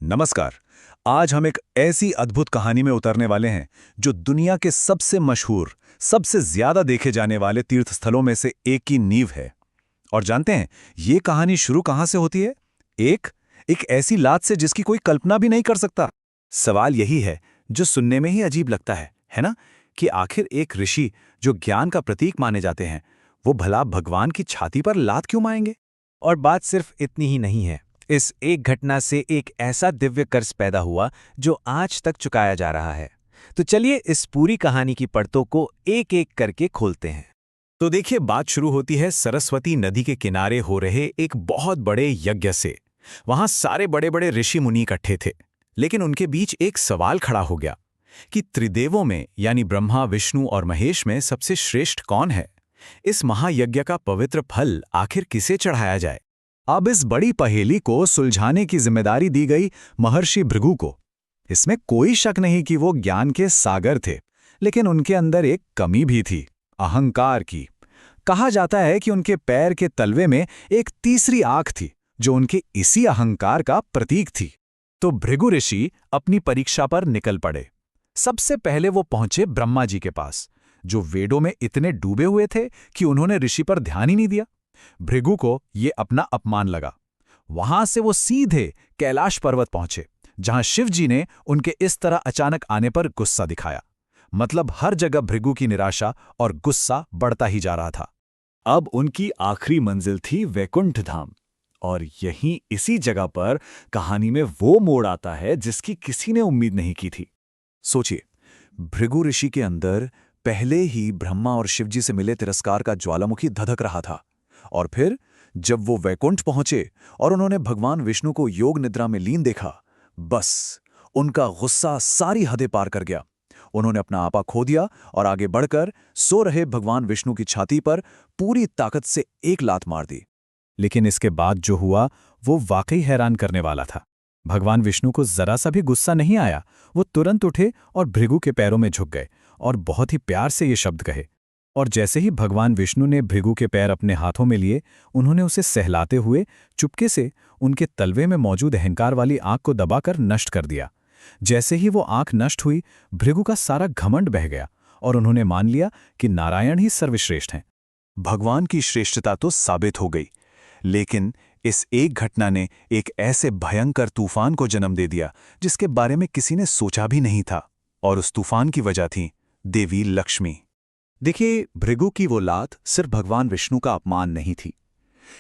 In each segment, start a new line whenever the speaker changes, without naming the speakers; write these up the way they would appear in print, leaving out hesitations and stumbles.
नमस्कार। आज हम एक ऐसी अद्भुत कहानी में उतरने वाले हैं जो दुनिया के सबसे मशहूर, सबसे ज्यादा देखे जाने वाले तीर्थ स्थलों में से एक की नींव है। और जानते हैं ये कहानी शुरू कहां से होती है? एक एक ऐसी लात से जिसकी कोई कल्पना भी नहीं कर सकता। सवाल यही है जो सुनने में ही अजीब लगता है ना? कि आखिर एक ऋषि जो ज्ञान का प्रतीक माने जाते हैं, वो भला भगवान की छाती पर लात क्यों मारेंगे?
और बात सिर्फ इतनी ही नहीं है। इस एक घटना से एक ऐसा दिव्य कर्ज पैदा हुआ जो आज तक चुकाया जा रहा है। तो चलिए इस पूरी कहानी की परतों को एक एक करके खोलते हैं।
तो देखिए, बात शुरू होती है सरस्वती नदी के किनारे हो रहे एक बहुत बड़े यज्ञ से। वहां सारे बड़े बड़े ऋषि मुनि इकट्ठे थे, लेकिन उनके बीच एक सवाल खड़ा हो गया कि त्रिदेवों में यानी ब्रह्मा, विष्णु और महेश में सबसे श्रेष्ठ कौन है? इस महायज्ञ का पवित्र फल आखिर किसे चढ़ाया जाए? अब इस बड़ी पहेली को सुलझाने की जिम्मेदारी दी गई महर्षि भृगु को। इसमें कोई शक नहीं कि वो ज्ञान के सागर थे, लेकिन उनके अंदर एक कमी भी थी, अहंकार की। कहा जाता है कि उनके पैर के तलवे में एक तीसरी आंख थी जो उनके इसी अहंकार का प्रतीक थी। तो भृगु ऋषि अपनी परीक्षा पर निकल पड़े। सबसे पहले वो पहुंचे ब्रह्मा जी के पास, जो वेदों में इतने डूबे हुए थे कि उन्होंने ऋषि पर ध्यान ही नहीं दिया। भृगु को ये अपना अपमान लगा। वहां से वो सीधे कैलाश पर्वत पहुंचे, जहां शिव जी ने उनके इस तरह अचानक आने पर गुस्सा दिखाया। मतलब हर जगह भृगु की निराशा और गुस्सा बढ़ता ही जा रहा था। अब उनकी आखिरी मंजिल थी वैकुंठ धाम। और यहीं इसी जगह पर कहानी में वो मोड़ आता है जिसकी किसी ने उम्मीद नहीं की थी। सोचिए, भृगु ऋषि के अंदर पहले ही ब्रह्मा और शिवजी से मिले तिरस्कार का ज्वालामुखी धधक रहा था। और फिर जब वो वैकुंठ पहुंचे और उन्होंने भगवान विष्णु को योग निद्रा में लीन देखा, बस उनका गुस्सा सारी हदें पार कर गया। उन्होंने अपना आपा खो दिया और आगे बढ़कर सो रहे भगवान विष्णु की छाती पर पूरी ताकत से एक लात मार दी। लेकिन इसके बाद जो हुआ वो वाकई हैरान करने वाला था। भगवान विष्णु को जरा सा भी गुस्सा नहीं आया। वो तुरंत उठे और भृगु के पैरों में झुक गए और बहुत ही प्यार से ये शब्द कहे। और जैसे ही भगवान विष्णु ने भृगु के पैर अपने हाथों में लिए, उन्होंने उसे सहलाते हुए चुपके से उनके तलवे में मौजूद अहंकार वाली आंख को दबाकर नष्ट कर दिया। जैसे ही वो आंख नष्ट हुई, भृगु का सारा घमंड बह गया और उन्होंने मान लिया कि नारायण ही सर्वश्रेष्ठ हैं। भगवान की श्रेष्ठता तो साबित हो गई, लेकिन इस एक घटना ने एक ऐसे भयंकर तूफान को जन्म दे दिया जिसके बारे में किसी ने सोचा भी नहीं था। और उस तूफान की वजह थी देवी लक्ष्मी। देखिए, भृगु की वो लात सिर्फ भगवान विष्णु का अपमान नहीं थी।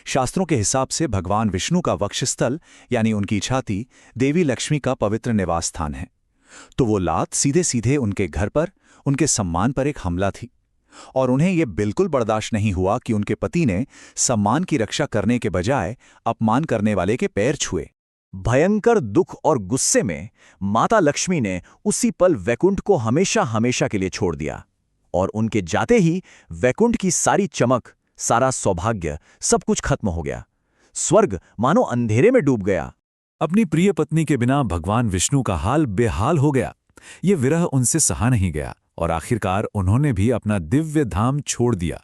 शास्त्रों के हिसाब से भगवान विष्णु का वक्षस्थल यानी उनकी छाती देवी लक्ष्मी का पवित्र निवास स्थान है। तो वो लात सीधे सीधे उनके घर पर, उनके सम्मान पर एक हमला थी। और उन्हें यह बिल्कुल बर्दाश्त नहीं हुआ कि उनके पति ने सम्मान की रक्षा करने के बजाय अपमान करने वाले के पैर छुए। भयंकर दुख और गुस्से में माता लक्ष्मी ने उसी पल वैकुंठ को हमेशा हमेशा के लिए छोड़ दिया। और उनके जाते ही वैकुंठ की सारी चमक, सारा सौभाग्य, सब कुछ खत्म हो गया। स्वर्ग मानो अंधेरे में डूब गया। अपनी प्रिय पत्नी के बिना भगवान विष्णु का हाल बेहाल हो गया। ये विरह उनसे सहा नहीं गया और आखिरकार उन्होंने भी अपना दिव्य धाम छोड़ दिया।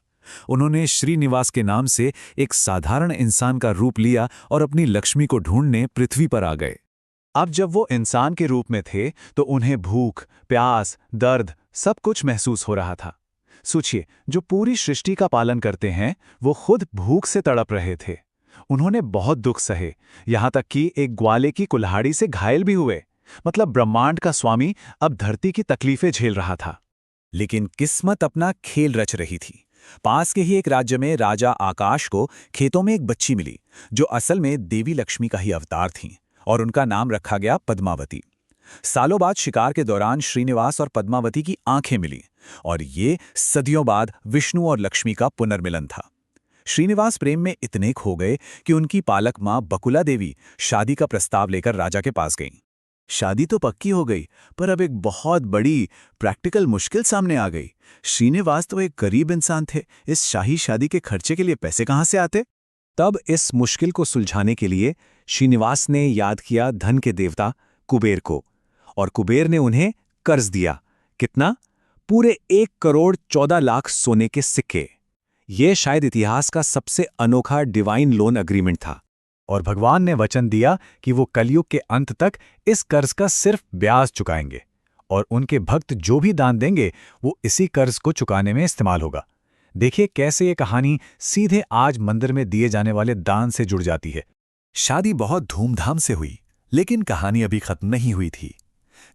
उन्होंने श्रीनिवास के नाम से एक साधारण इंसान का रूप लिया और अपनी लक्ष्मी को ढूंढने पृथ्वी पर आ गए। अब जब वो इंसान के रूप में थे तो उन्हें भूख, प्यास, दर्द सब कुछ महसूस हो रहा था। सोचिए, जो पूरी सृष्टि का पालन करते हैं वो खुद भूख से तड़प रहे थे। उन्होंने बहुत दुख सहे, यहां तक कि एक ग्वाले की कुल्हाड़ी से घायल भी हुए। मतलब ब्रह्मांड का स्वामी अब धरती की तकलीफें झेल रहा था। लेकिन किस्मत अपना खेल रच रही थी। पास के ही एक राज्य में राजा आकाश को खेतों में एक बच्ची मिली जो असल में देवी लक्ष्मी का ही अवतार थीं, और उनका नाम रखा गया पद्मावती। सालों बाद शिकार के दौरान श्रीनिवास और पद्मावती की आंखें मिली, और ये सदियों बाद विष्णु और लक्ष्मी का पुनर्मिलन था। श्रीनिवास प्रेम में इतने खो गए कि उनकी पालक मां बकुला देवी शादी का प्रस्ताव लेकर राजा के पास गईं। शादी तो पक्की हो गई, पर अब एक बहुत बड़ी प्रैक्टिकल मुश्किल सामने आ गई। श्रीनिवास तो एक गरीब इंसान थे, इस शाही शादी के खर्चे के लिए पैसे कहां से आते? तब इस मुश्किल को सुलझाने के लिए श्रीनिवास ने याद किया धन के देवता कुबेर को, और कुबेर ने उन्हें कर्ज दिया। कितना? पूरे 1,14,00,000 सोने के सिक्के। यह शायद इतिहास का सबसे अनोखा डिवाइन लोन अग्रीमेंट था। और भगवान ने वचन दिया कि वो कलयुग के अंत तक इस कर्ज का सिर्फ ब्याज चुकाएंगे और उनके भक्त जो भी दान देंगे वो इसी कर्ज को चुकाने में इस्तेमाल होगा। देखिए कैसे ये कहानी सीधे आज मंदिर में दिए जाने वाले दान से जुड़ जाती है।
शादी बहुत धूमधाम से हुई, लेकिन कहानी अभी खत्म नहीं हुई थी।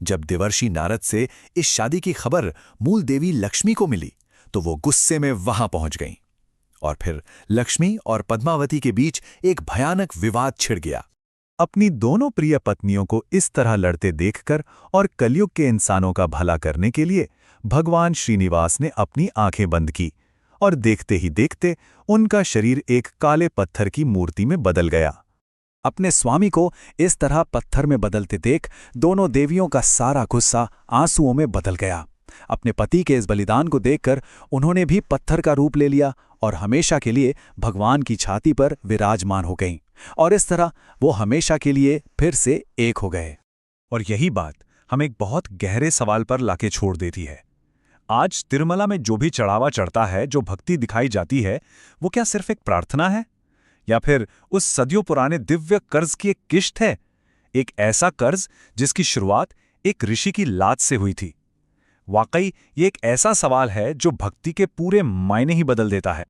जब देवर्षि नारद से इस शादी की खबर मूल देवी लक्ष्मी को मिली तो वो गुस्से में वहां पहुंच गईं। और फिर लक्ष्मी और पद्मावती के बीच एक भयानक विवाद छिड़ गया।
अपनी दोनों प्रिय पत्नियों को इस तरह लड़ते देखकर और कलयुग के इंसानों का भला करने के लिए भगवान श्रीनिवास ने अपनी आंखें बंद की और देखते ही देखते उनका शरीर एक काले पत्थर की मूर्ति में बदल गया।
अपने स्वामी को इस तरह पत्थर में बदलते देख दोनों देवियों का सारा गुस्सा आंसुओं में बदल गया। अपने पति के इस बलिदान को देखकर उन्होंने भी पत्थर का रूप ले लिया और हमेशा के लिए भगवान की छाती पर विराजमान हो गईं। और इस तरह वो हमेशा के लिए फिर से एक हो गए।
और यही बात हमें एक बहुत गहरे सवाल पर लाके छोड़ देती है। आज तिरुमला में जो भी चढ़ावा चढ़ता है, जो भक्ति दिखाई जाती है, वो क्या सिर्फ एक प्रार्थना है या फिर उस सदियों पुराने दिव्य कर्ज की एक किश्त है? एक ऐसा कर्ज जिसकी शुरुआत एक ऋषि की लात से हुई थी। वाकई ये एक ऐसा सवाल है जो भक्ति के पूरे मायने ही बदल देता है।